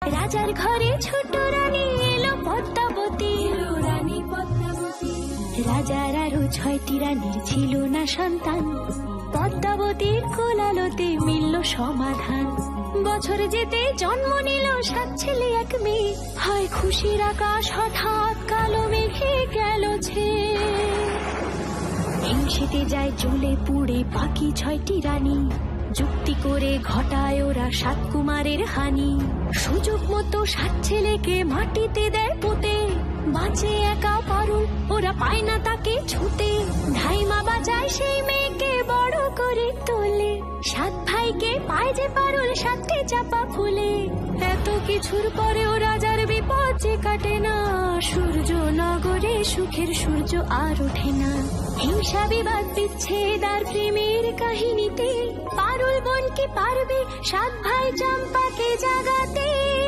রাজার ঘরে ছোট রানী এলো পদ্মাবতী, রাজার আরো 6টি রানীর ছিল না সন্তান। পদ্মাবতীর কোলালোতে মিলল সমাধান। বছর যেতে জন্ম নিল 7 ছেলে 1 মেয়ে। হয় খুশির আকাশ হঠাৎ কালো মেঘে গেল ছেয়ে। হিংসেতে যায় জ্বলে পুড়ে বাকি 6টি রানী। যুক্তি করে ঘটায় ওরা 7 কুমারের হানি। সুযোগ মতো 7 ছেলেকে মাটিতে দেয় পুঁতে। বাঁচে একা পারুল, ওরা পায় না তাকে ছুতে। ধাইমা বাজায় সেই মেয়েকে বড় করে তোলে। 7 ভাইকে পায় যে পারুল 7টি চাপা ফুলে। এত কিছুর পরেও রাজার বিপদ যে কাটে না। সূর্য নগরে সুখের সূর্য আর ওঠে না। হিংসা বিবাদ বিচ্ছেদ আর প্রেমের কাহিনীতে পারুল বোন কি পারবে 7 ভাই চম্পাকে জাগাতে।